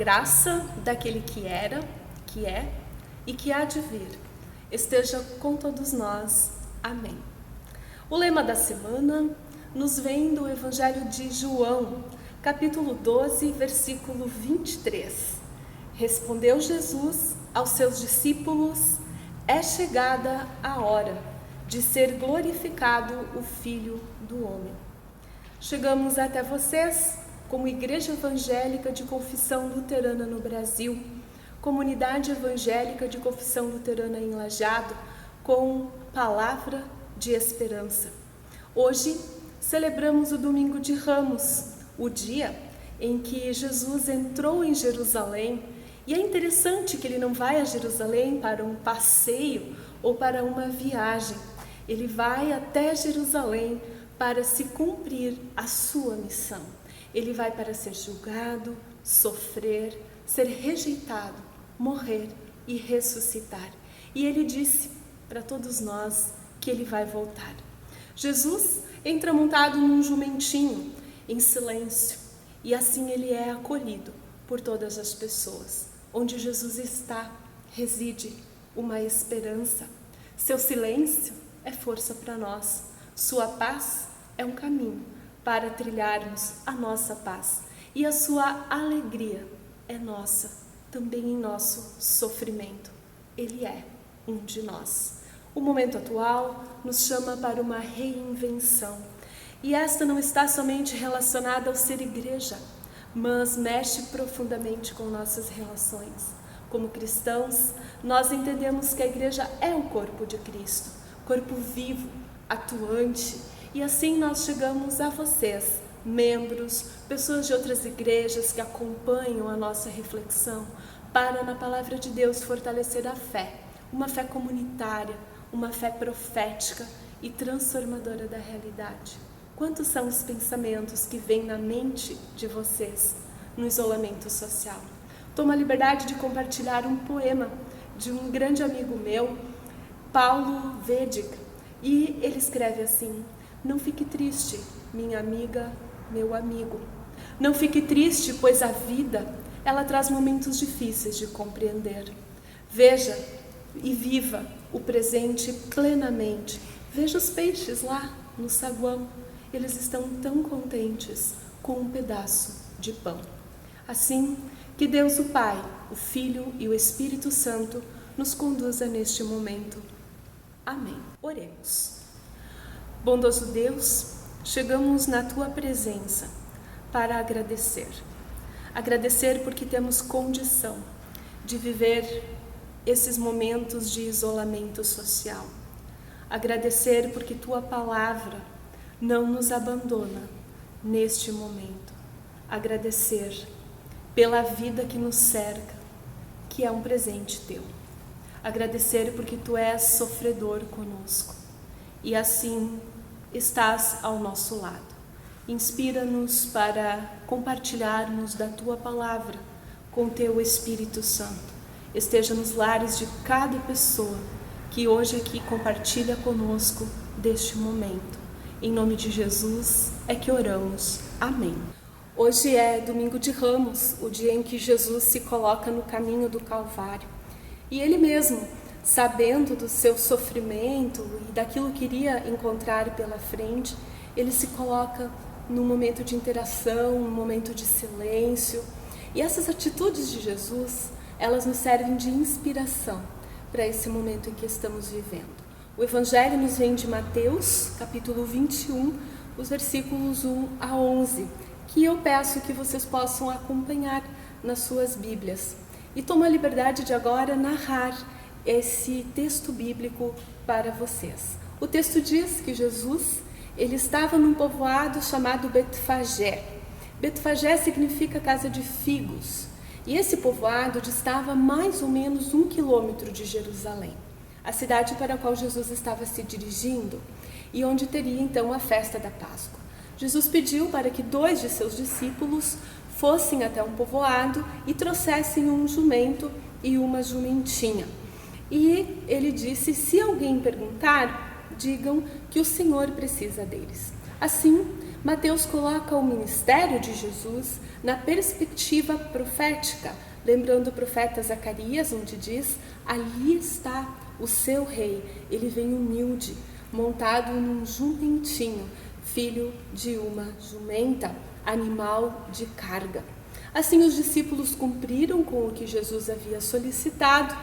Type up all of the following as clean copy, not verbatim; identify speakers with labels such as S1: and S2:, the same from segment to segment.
S1: graça daquele que era, que é e que há de vir esteja com todos nós. Amém. O lema da semana nos vem do Evangelho de João, capítulo 12, versículo 23. Respondeu Jesus aos seus discípulos: é chegada a hora de ser glorificado o Filho do Homem. Chegamos até vocês como Igreja Evangélica de Confissão Luterana no Brasil, Comunidade Evangélica de Confissão Luterana em Lajeado, com palavra de esperança. Hoje celebramos o Domingo de Ramos, o dia em que Jesus entrou em Jerusalém. E é interessante que ele não vai a Jerusalém para um passeio ou para uma viagem. Ele vai até Jerusalém para se cumprir a sua missão. Ele vai para ser julgado, sofrer, ser rejeitado, morrer e ressuscitar. E ele disse para todos nós que ele vai voltar. Jesus entra montado num jumentinho, em silêncio, e assim ele é acolhido por todas as pessoas. Onde Jesus está, reside uma esperança. Seu silêncio é força para nós. Sua paz é um caminho para trilharmos a nossa paz. E a sua alegria é nossa, também em nosso sofrimento. Ele é um de nós. O momento atual nos chama para uma reinvenção. E esta não está somente relacionada ao ser igreja, mas mexe profundamente com nossas relações. Como cristãos, nós entendemos que a igreja é o corpo de Cristo, corpo vivo, atuante, e assim nós chegamos a vocês, membros, pessoas de outras igrejas que acompanham a nossa reflexão, para na palavra de Deus fortalecer a fé, uma fé comunitária, uma fé profética e transformadora da realidade. Quantos são os pensamentos que vêm na mente de vocês no isolamento social? Tomo a liberdade de compartilhar um poema de um grande amigo meu, Paulo Vedig, e ele escreve assim: não fique triste, minha amiga, meu amigo. Não fique triste, pois a vida, ela traz momentos difíceis de compreender. Veja e viva o presente plenamente. Veja os peixes lá no saguão. Eles estão tão contentes com um pedaço de pão. Assim, que Deus o Pai, o Filho e o Espírito Santo nos conduza neste momento. Amém. Oremos. Bondoso Deus, chegamos na Tua presença para agradecer. Agradecer porque temos condição de viver esses momentos de isolamento social. Agradecer porque Tua palavra não nos abandona neste momento. Agradecer pela vida que nos cerca, que é um presente Teu. Agradecer porque Tu és sofredor conosco e assim estás ao nosso lado. Inspira-nos para compartilharmos da Tua palavra com Teu Espírito Santo. Esteja nos lares de cada pessoa que hoje aqui compartilha conosco deste momento. Em nome de Jesus é que oramos. Amém. Hoje é Domingo de Ramos, o dia em que Jesus se coloca no caminho do Calvário. E Ele mesmo, sabendo do seu sofrimento e daquilo que iria encontrar pela frente, Ele se coloca num momento de interação, num momento de silêncio. E essas atitudes de Jesus, elas nos servem de inspiração para esse momento em que estamos vivendo. O Evangelho nos vem de Mateus, capítulo 21, os versículos 1 a 11, que eu peço que vocês possam acompanhar nas suas Bíblias. E tomo a liberdade de agora narrar esse texto bíblico para vocês. O texto diz que Jesus, ele estava num povoado chamado Betfagé. Betfagé significa casa de figos. E esse povoado distava mais ou menos 1 quilômetro de Jerusalém, a cidade para a qual Jesus estava se dirigindo e onde teria então a festa da Páscoa. Jesus pediu para que 2 de seus discípulos fossem até um povoado e trouxessem um jumento e uma jumentinha. E ele disse: se alguém perguntar, digam que o Senhor precisa deles. Assim, Mateus coloca o ministério de Jesus na perspectiva profética, lembrando o profeta Zacarias, onde diz: ali está o seu rei, ele vem humilde, montado num jumentinho, filho de uma jumenta, animal de carga. Assim, os discípulos cumpriram com o que Jesus havia solicitado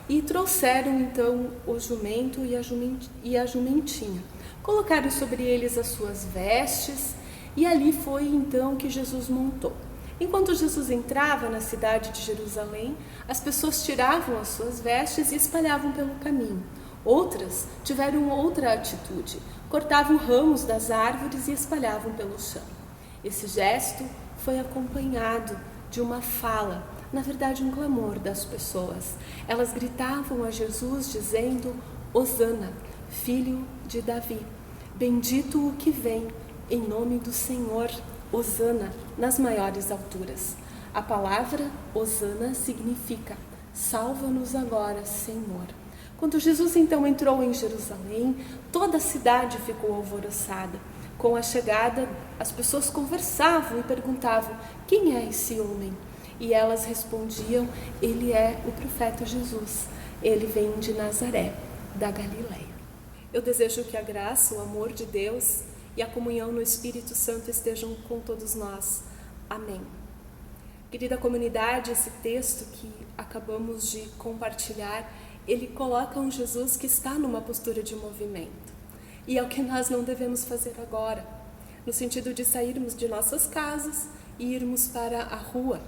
S1: e trouxeram então o jumento e a jumentinha. Colocaram sobre eles as suas vestes e ali foi então que Jesus montou. Enquanto Jesus entrava na cidade de Jerusalém, as pessoas tiravam as suas vestes e espalhavam pelo caminho. Outras tiveram outra atitude, cortavam ramos das árvores e espalhavam pelo chão. Esse gesto foi acompanhado de uma fala, na verdade um clamor das pessoas. Elas gritavam a Jesus dizendo: Hosana, filho de Davi, bendito o que vem em nome do Senhor, Hosana nas maiores alturas. A palavra Hosana significa: salva-nos agora, Senhor. Quando Jesus então entrou em Jerusalém, toda a cidade ficou alvoroçada. Com a chegada, as pessoas conversavam e perguntavam: quem é esse homem? E elas respondiam: ele é o profeta Jesus. Ele vem de Nazaré, da Galileia. Eu desejo que a graça, o amor de Deus e a comunhão no Espírito Santo estejam com todos nós. Amém. Querida comunidade, esse texto que acabamos de compartilhar, ele coloca um Jesus que está numa postura de movimento. E é o que nós não devemos fazer agora, no sentido de sairmos de nossas casas e irmos para a rua.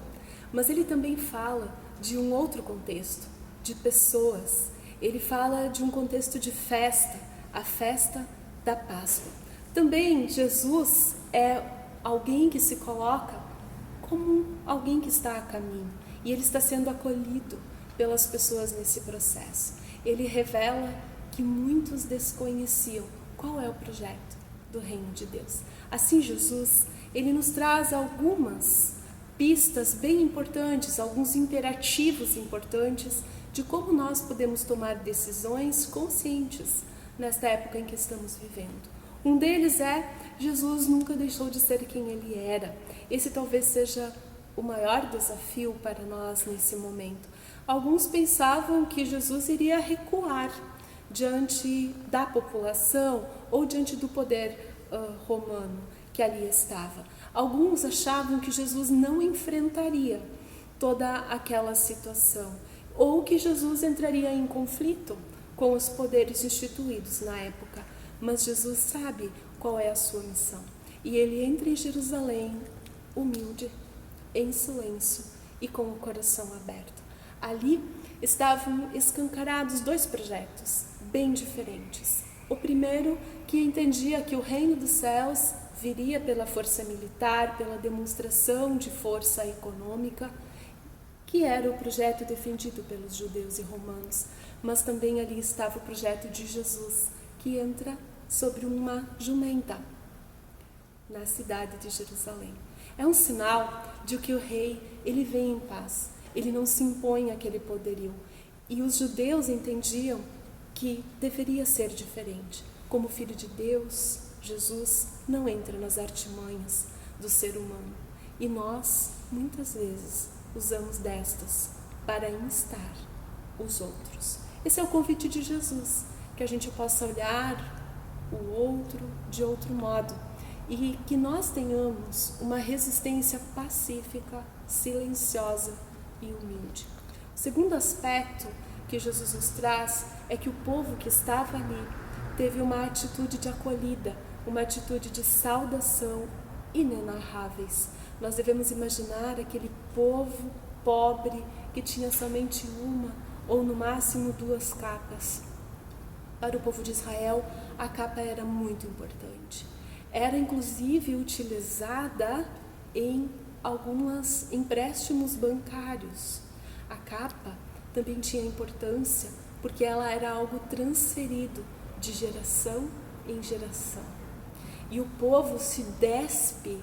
S1: Mas ele também fala de um outro contexto, de pessoas. Ele fala de um contexto de festa, a festa da Páscoa. Também Jesus é alguém que se coloca como alguém que está a caminho. E ele está sendo acolhido pelas pessoas nesse processo. Ele revela que muitos desconheciam qual é o projeto do reino de Deus. Assim, Jesus, ele nos traz algumas pistas bem importantes, alguns imperativos importantes de como nós podemos tomar decisões conscientes nesta época em que estamos vivendo. Um deles é: Jesus nunca deixou de ser quem ele era. Esse talvez seja o maior desafio para nós nesse momento. Alguns pensavam que Jesus iria recuar diante da população ou diante do poder romano que ali estava. Alguns achavam que Jesus não enfrentaria toda aquela situação ou que Jesus entraria em conflito com os poderes instituídos na época. Mas Jesus sabe qual é a sua missão. E ele entra em Jerusalém humilde, em silêncio e com o coração aberto. Ali estavam escancarados dois projetos bem diferentes. O primeiro, que entendia que o reino dos céus viria pela força militar, pela demonstração de força econômica, que era o projeto defendido pelos judeus e romanos. Mas também ali estava o projeto de Jesus, que entra sobre uma jumenta na cidade de Jerusalém. É um sinal de que o rei, ele vem em paz, ele não se impõe àquele poderio. E os judeus entendiam que deveria ser diferente. Como filho de Deus, Jesus não entra nas artimanhas do ser humano. E nós, muitas vezes, usamos destas para instar os outros. Esse é o convite de Jesus, que a gente possa olhar o outro de outro modo e que nós tenhamos uma resistência pacífica, silenciosa e humilde. O segundo aspecto que Jesus nos traz é que o povo que estava ali teve uma atitude de acolhida, uma atitude de saudação inenarráveis. Nós devemos imaginar aquele povo pobre que tinha somente uma ou no máximo duas capas. Para o povo de Israel, a capa era muito importante. Era inclusive utilizada em alguns empréstimos bancários. A capa também tinha importância porque ela era algo transferido de geração em geração. E o povo se despe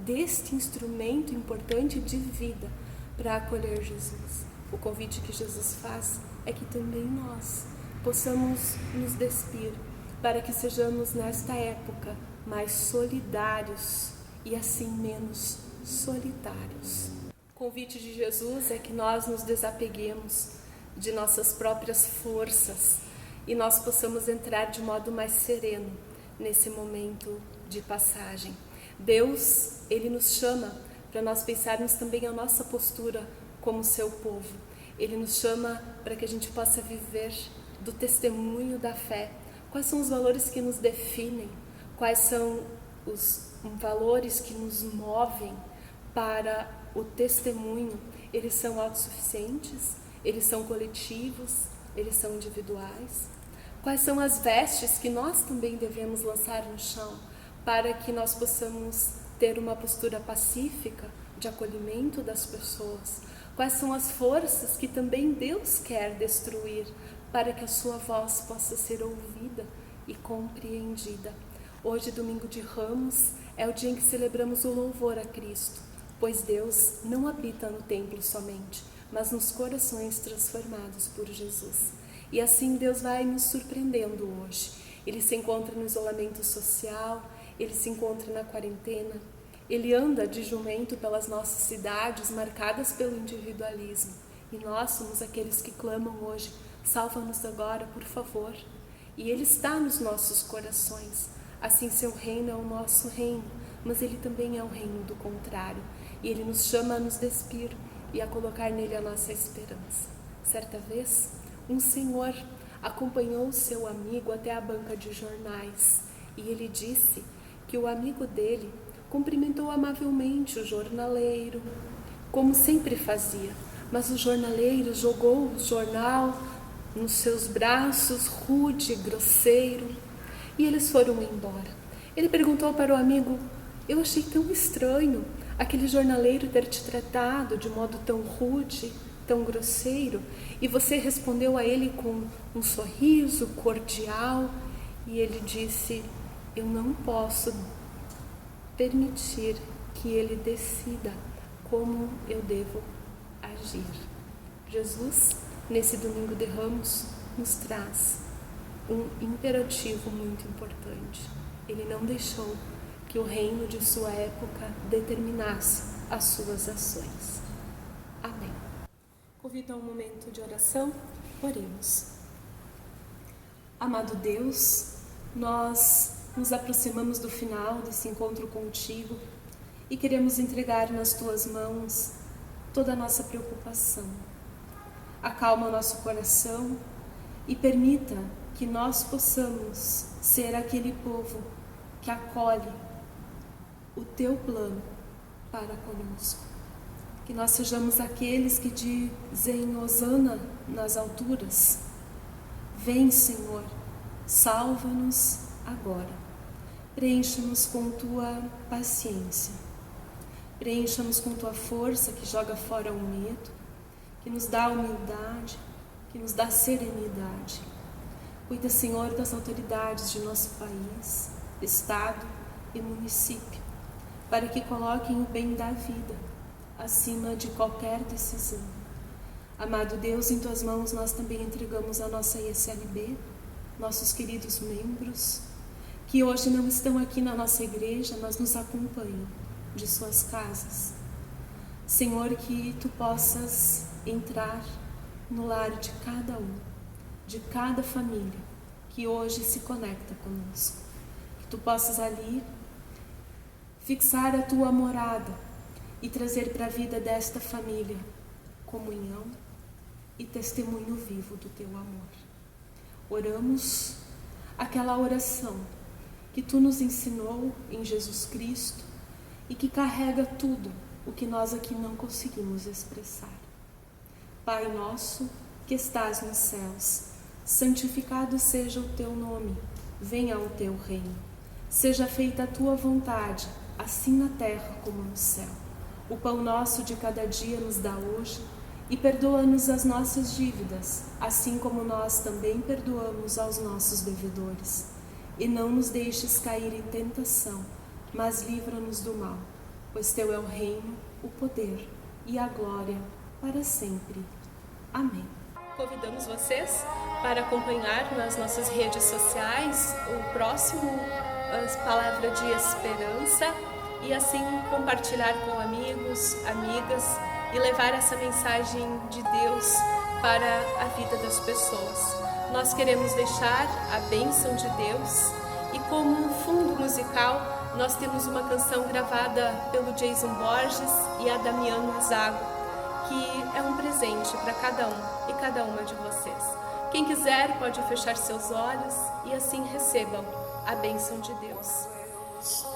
S1: deste instrumento importante de vida para acolher Jesus. O convite que Jesus faz é que também nós possamos nos despir para que sejamos nesta época mais solidários e assim menos solitários. O convite de Jesus é que nós nos desapeguemos de nossas próprias forças e nós possamos entrar de modo mais sereno nesse momento de passagem. Deus, Ele nos chama para nós pensarmos também a nossa postura como seu povo. Ele nos chama para que a gente possa viver do testemunho da fé. Quais são os valores que nos definem? Quais são os valores que nos movem para o testemunho? Eles são autossuficientes? Eles são coletivos? Eles são individuais? Quais são as vestes que nós também devemos lançar no chão para que nós possamos ter uma postura pacífica de acolhimento das pessoas? Quais são as forças que também Deus quer destruir para que a sua voz possa ser ouvida e compreendida? Hoje, domingo de Ramos, é o dia em que celebramos o louvor a Cristo, pois Deus não habita no templo somente, mas nos corações transformados por Jesus. E assim Deus vai nos surpreendendo hoje. Ele se encontra no isolamento social, ele se encontra na quarentena, ele anda de jumento pelas nossas cidades marcadas pelo individualismo. E nós somos aqueles que clamam hoje, salva-nos agora, por favor. E ele está nos nossos corações. Assim, seu reino é o nosso reino, mas ele também é o reino do contrário. E ele nos chama a nos despir e a colocar nele a nossa esperança. Certa vez, um senhor acompanhou seu amigo até a banca de jornais e ele disse que o amigo dele cumprimentou amavelmente o jornaleiro, como sempre fazia, mas o jornaleiro jogou o jornal nos seus braços, rude, grosseiro, e eles foram embora. Ele perguntou para o amigo: eu achei tão estranho aquele jornaleiro ter te tratado de modo tão rude, tão grosseiro, e você respondeu a ele com um sorriso cordial. E ele disse: eu não posso permitir que ele decida como eu devo agir. Jesus, nesse domingo de Ramos, nos traz um imperativo muito importante. Ele não deixou que o reino de sua época determinasse as suas ações. Amém. Convido a um momento de oração. Oremos. Amado Deus, nós nos aproximamos do final desse encontro contigo e queremos entregar nas tuas mãos toda a nossa preocupação. Acalma o nosso coração e permita que nós possamos ser aquele povo que acolhe o teu plano para conosco. Que nós sejamos aqueles que dizem hosana nas alturas. Vem, Senhor, salva-nos agora. Preencha-nos com tua paciência. Preencha-nos com tua força que joga fora o medo, que nos dá humildade, que nos dá serenidade. Cuida, Senhor, das autoridades de nosso país, estado e município, para que coloquem o bem da vida acima de qualquer decisão. Amado Deus, em tuas mãos nós também entregamos a nossa ISLB, nossos queridos membros, que hoje não estão aqui na nossa igreja, mas nos acompanham de suas casas. Senhor, que tu possas entrar no lar de cada um, de cada família que hoje se conecta conosco. Que tu possas ali fixar a tua morada e trazer para a vida desta família comunhão e testemunho vivo do teu amor. Oramos aquela oração que tu nos ensinou em Jesus Cristo e que carrega tudo o que nós aqui não conseguimos expressar. Pai nosso que estás nos céus, santificado seja o teu nome, venha o teu reino. Seja feita a tua vontade, assim na terra como no céu. O pão nosso de cada dia nos dá hoje e perdoa-nos as nossas dívidas, assim como nós também perdoamos aos nossos devedores. E não nos deixes cair em tentação, mas livra-nos do mal, pois teu é o reino, o poder e a glória para sempre. Amém. Convidamos vocês para acompanhar nas nossas redes sociais o próximo palavra de esperança e assim compartilhar com amigos, amigas e levar essa mensagem de Deus para a vida das pessoas. Nós queremos deixar a bênção de Deus e como fundo musical nós temos uma canção gravada pelo Jason Borges e a Damiano Zago, que é um presente para cada um e cada uma de vocês. Quem quiser pode fechar seus olhos e assim recebam a bênção de Deus.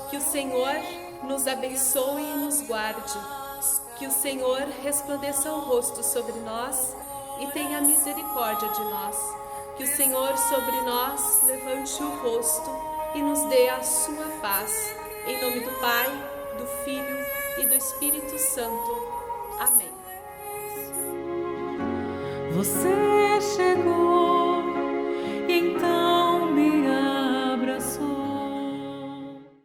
S1: Que o Senhor nos abençoe e nos guarde. Que o Senhor resplandeça o rosto sobre nós e tenha misericórdia de nós. Que o Senhor sobre nós levante o rosto e nos dê a sua paz. Em nome do Pai, do Filho e do Espírito Santo. Amém.
S2: Você chegou.